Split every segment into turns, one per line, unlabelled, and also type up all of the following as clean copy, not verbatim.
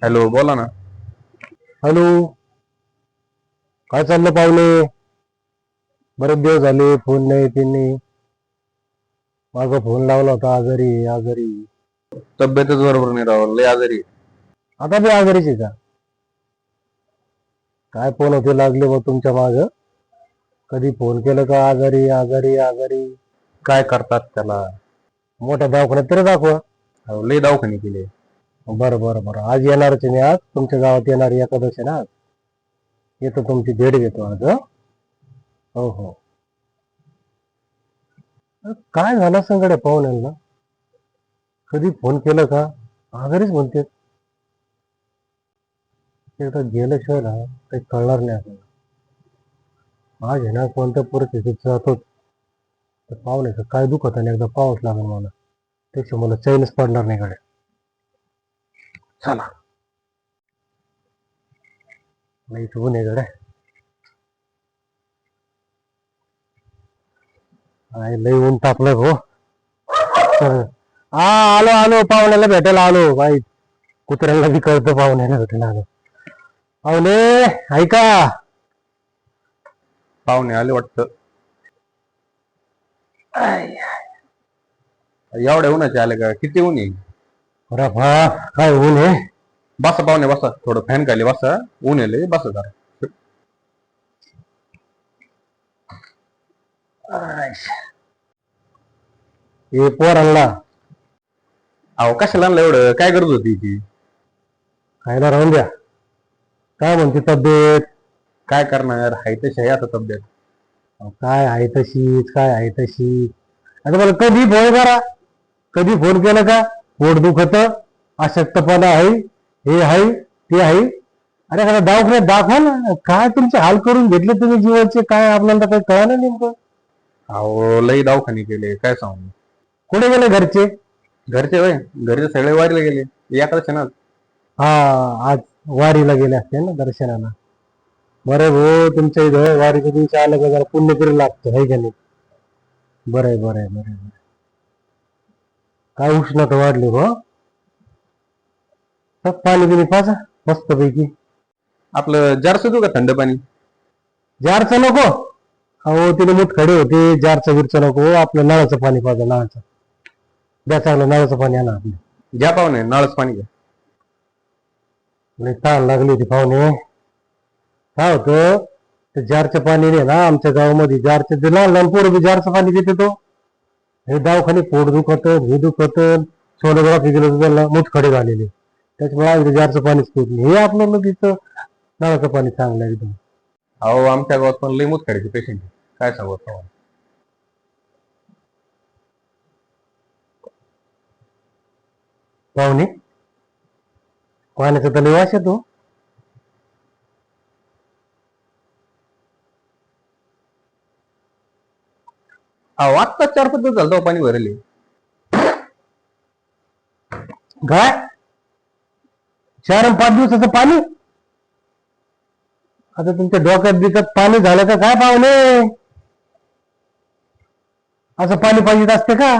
Hello, बोला ना.
Hello. काय चाललं पाहुणे? बरेच दिवस झाले, फोन नाही त्यांनी. माझा फोन लावला होता, आजारी आजारी.
तब्येतच बरोबर नाही राव, लय आजारी आहे.
आता बी आजारीच का? काय फोन होते लागले बा तुमच्या माग? कधी फोन केलं का आजारी आजारी आजारी?
काय करतात त्याला?
मोठ्या दवाखान्यात तरी दाखवा.
अहो, लय दवाखाने केले.
बरं बरं बरं, आज येणारच आहे मी. आज तुमच्या गावात येणारी एकादशी ना, आज येतो, तुमची भेट घेतो आज. हो हो. काय झालं संगड्या पाहुण्यांना? कधी फोन केलं का आजारीच म्हणते. एकदा गेल्याशिवाय ना काही कळणार नाही आपल्याला. आज आहे ना कोणत्या परिस्थितीत जातो तर पाहुण्याचं काय दुखत आणि एकदा पाहावंच लागेल मला. त्याच्या मला चैनच पडणार नाही गाड्या. चला, नाही ऊन आहे गाड्या. लई ऊन तापलं हो. हा, आलो आलो, पाहुण्याला भेटायला आलो. बाई, कुत्र्याला बी कळतं पाहुण्याला भेटायला आलो. पाहुणे ऐका.
पाहुणे आले वाटतं. एवढ्या उन्हाचे आले का? किती ऊन आहे?
अरे बा, काय ऊन आहे.
बसा पाहुणे, बसा. थोडं फॅन खाली बसा. ऊन आहे लय, बसा जरा.
हे पोरांना
अहो, कशाला आणलं एवढं? काय गरज होती ती?
खायला राहून द्या. काय म्हणते तब्येत?
काय करणार, हाय तशी आहे आता तब्येत.
काय आहे तशीच, काय आहे तशी. आता मला कधी फोन करा, कधी फोन केला का पोट दुखत, अशक्तपणा आहे, हे आहे ते आहे. अरे एखादा दवाखान्यात दाखवा ना. काय तुमचे हाल करून घेतले तुम्ही जीवाचे, काय आपल्याला काही कळलं नेमकं.
अहो, लय दवाखाने केले, काय सांगू.
कुठे गेले घरचे?
घरचे होय, घरचे सगळे वारीला गेले. एकाच ना.
हा, आज वारीला गेले असते ना दर्शनाला. बरं भाऊ, तुमच्या इथं वारीच्या दिवशी आलं का जरा पुण्यपुरी लागतं, है का नाही? बरं आहे बरं आहे बरं आहे. काय उष्णता वाढली हो. पाणी बिणी पाजा मस्त पैकी.
आपलं जारचं देऊ का थंड पाणी?
जारचं नको. अहो, तिने मुतखडे होते. जारचं बिरचं नको, आपलं नळाचं पाणी पाजा, नळाचं. द्या चांगलं नळाचं पाणी आणा आपलं.
घ्या पाहुणे, नळच पाणी घ्या.
लई तहान लागली होती पाहुणे. काय होतं, ते जारचं पाणी नाही ना आमच्या गावामध्ये. जारचं ते लहान लहान पोरं बी जारचं पाणी देते तो. हे दवाखाने पोट दुखत, हे दुखत, सोनोग्राफी गेलं त्याला मुतखडे झालेले. त्याच्यामुळे आम्ही जारचं पाणीच पित नाही. हे आपलं लगेच नळाचं पाणी चांगलं एकदम.
अहो, आमच्या गावात पण लय मुतखड्याचे पेशंट आहे. काय सांगू तुम्हाला.
पाहुणे, पाण्याचा तर लय वास येतो.
अहो, आत्ता 4-5 दिवस झालं तेव्हा पाणी भरले.
काय 4 आणि 5 दिवसाचं पाणी? आता तुमच्या डोक्यात बिकत पाणी झालं का काय पाहुणे? असं पाणी पाहिजे असते का?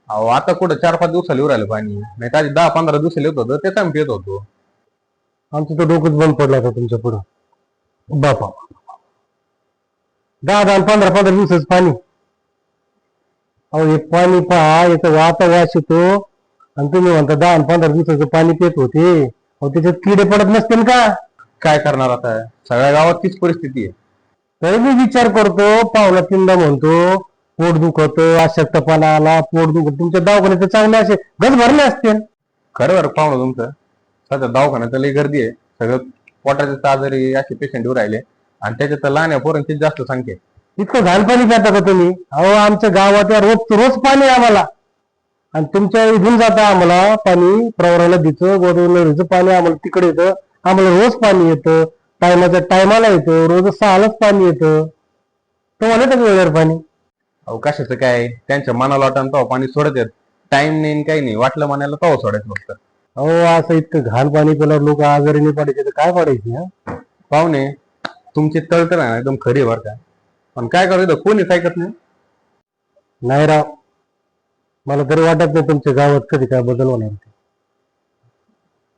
अहो, आता कुठं 4-5 दिवसाला येऊ राहिलं पाणी, नाही तर आधी 10-15 दिवसाला येत होतं, त्याच आम्ही पित होतो.
आमचं तर डोकंच बंद पडलं होतं तुमच्या पुढं. बापा, 10-10 15-15 दिवसाचं पाणी. अहो, हे पाणी पहा, याचं वाता वास येतो आणि तुम्ही म्हणता 10 आणि 15 दिवसाचं पाणी पित होते. अहो, त्याच्यात किडे पडत नसतील का?
काय करणार आता, सगळ्या गावात तीच परिस्थिती आहे.
तरी मी विचार करतो, पाहुणा तीनदा म्हणतो पोट दुखत, अशक्तपणा आला, पोट दुखत. तुमच्या दवाखान्यात चांगले असे गज भरले असते.
खरं बरं पाहुणं तुमचं. सध्या दवाखान्यात लई गर्दी आहे. सगळं पोटाचे आजारी असे पेशंट येऊ राहिले आणि त्याच्यात तर लहान पोरांची जास्त संख्या आहे.
इतकं घाण पाणी पिता का तुम्ही? अहो, आमच्या गावात रोज रोज पाणी आहे आम्हाला. आणि तुमच्या इथून जातं आम्हाला पाणी, प्रवराला दिचं, गोदावरीचं पाणी आम्हाला तिकडे येतं. आम्हाला रोज पाणी येतं, टायमाच्या टायमाला येतं, रोज 6लाच पाणी येतं. तुम्हाला येतं वेळेवर पाणी?
अहो, कशाचं काय, त्यांच्या मनाला वाटण तेव्हा पाणी सोडत येत. टाइम नाही काही नाही, वाटलं मनाला तेव्हा सोडायचं फक्त.
अहो, असं इतकं घाण पाणी पिल्यावर लोक आजारी नाही पडायचे तर काय पडायचे? हा,
पाहुणे, तुमची तळतळ आहे ना एकदम खरी बरं का, पण काय करायचं कोणीच ऐकत नाही.
नाही राव, मला तरी वाटत नाही तुमच्या गावात कधी काय बदल होणार.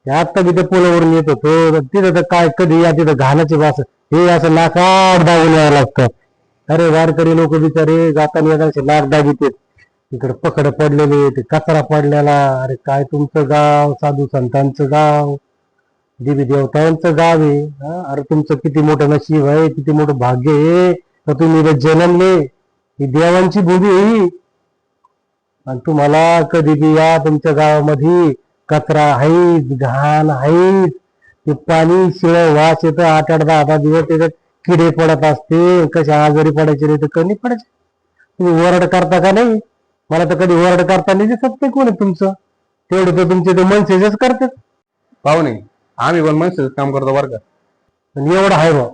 आता बी त्या पुलावरून येत होतो तर तिथं तर काय कधी या तिथं घाणाची वास हे असं नाकात दाबून यावं लागतं. अरे वारकरी लोक बिचारे जाताना येताना नाक दाबीत इकडे पकड पडलेले ते कचरा पडलेला. अरे काय तुमचं गाव साधू संतांचं गाव देवी देवतांचं गाव आहे. अरे तुमचं किती मोठं नशीब आहे, किती मोठं भाग्य आहे तर तुम्ही इथं जन्मले. ही देवांची भूमी आहे आणि तुम्हाला कधी बी या तुमच्या गावामध्ये कचरा आहेच, घाण आहेच. ते पाणी शिळ वास येतं 8-8, 10-10 दिवस त्याच्यात किडे पडत असते. कसे आजारी पडायचे नाही तर कमी पडायचे. तुम्ही वरड करता का नाही? मला तर कधी वरड करता नाही दिसत नाही कोणी तुमचं. तेवढं तर तुमचे ते मनसेच करतात.
पाहुणे आम्ही पण मनसेच काम करतो बरं का.
पण एवढं आहे बा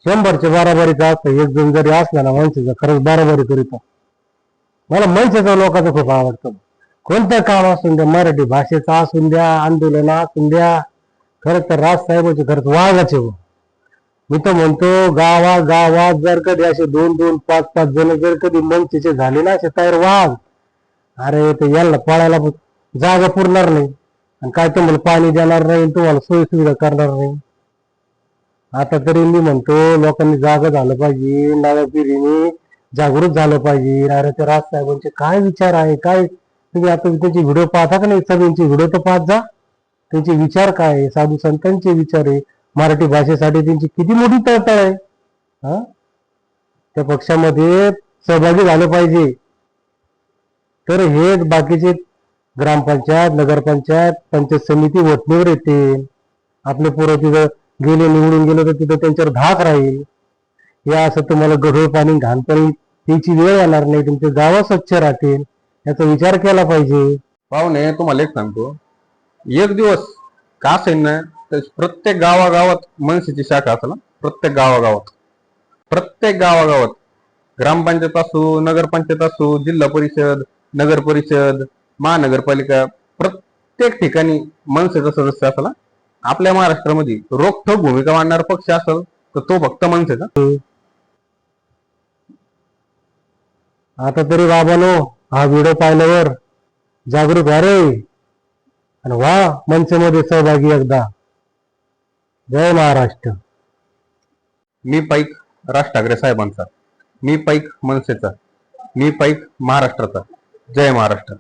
100च्या बराबरीचा असतं. एक जण जरी असला ना मनसेचा खरंच बराबरी करीतो. मला मनसेचा लोकांचं खूप आवडतं. कोणतं काम असून द्या, मराठी भाषेचं असून द्या, आंदोलन असून द्या, खरंच तर राजसाहेबांचे खरंच वाघाचे हो. मी तर म्हणतो गावात जर कधी असे 2-2, 5-5 जण जर कधी मनसेचे झाले ना असे तयार वाघ, अरे ते याला पळायला जागा पुरणार नाही आणि काय तुम्हाला पाणी देणार नाही, तुम्हाला सोयी सुविधा करणार नाही. आता तरी मी म्हणतो लोकांनी जागा झालं पाहिजे, नव्या पिढीने जागृत झालं पाहिजे. अरे ते राजसाहेबांचे काय विचार आहे काय. तुम्ही आता त्यांचे व्हिडिओ पाहता का नाही? सगळ्यांचे व्हिडिओ तर पाहत जा. त्यांचे विचार काय आहे, साधू संतांचे विचार आहे, मराठी भाषेसाठी त्यांची किती मोठी तळतळ आहे. हा त्या पक्षामध्ये सहभागी झालं पाहिजे. तर हे बाकीचे ग्रामपंचायत, नगरपंचायत, पंचायत समिती वटणीवर येते. आपले पोरं तिथं गेले, निवडून गेले तर तिथं त्यांच्यावर धाक राहील. या असं तुम्हाला गढूळ पाणी घाण पाणी त्याची वेळ येणार नाही, तुमचे गाव स्वच्छ राहतील याचा विचार केला पाहिजे.
पाहुणे तुम्हाला एक सांगतो, एक दिवस का असेल ना तर प्रत्येक गावागावात मनसेची शाखा असेल. प्रत्येक गावागावात ग्रामपंचायत असो, नगरपंचायत असो, जिल्हा परिषद, नगर परिषद, महानगरपालिका, प्रत्येक ठिकाणी मनसेचा सदस्य असला. आपल्या महाराष्ट्रामध्ये रोखठोक भूमिका मांडणारा पक्ष असेल तर तो फक्त मनसेचा.
आता तरी बाबांनो हा व्हिडिओ पाहिल्यावर जागृत व्हा रे आणि वा मनसेमध्ये सहभागी एकदा. जय महाराष्ट्र.
मी पाईक राज ठाकरे साहेबांचा, मी पाईक मनसेचा, मी पाईक महाराष्ट्राचा. जय महाराष्ट्र.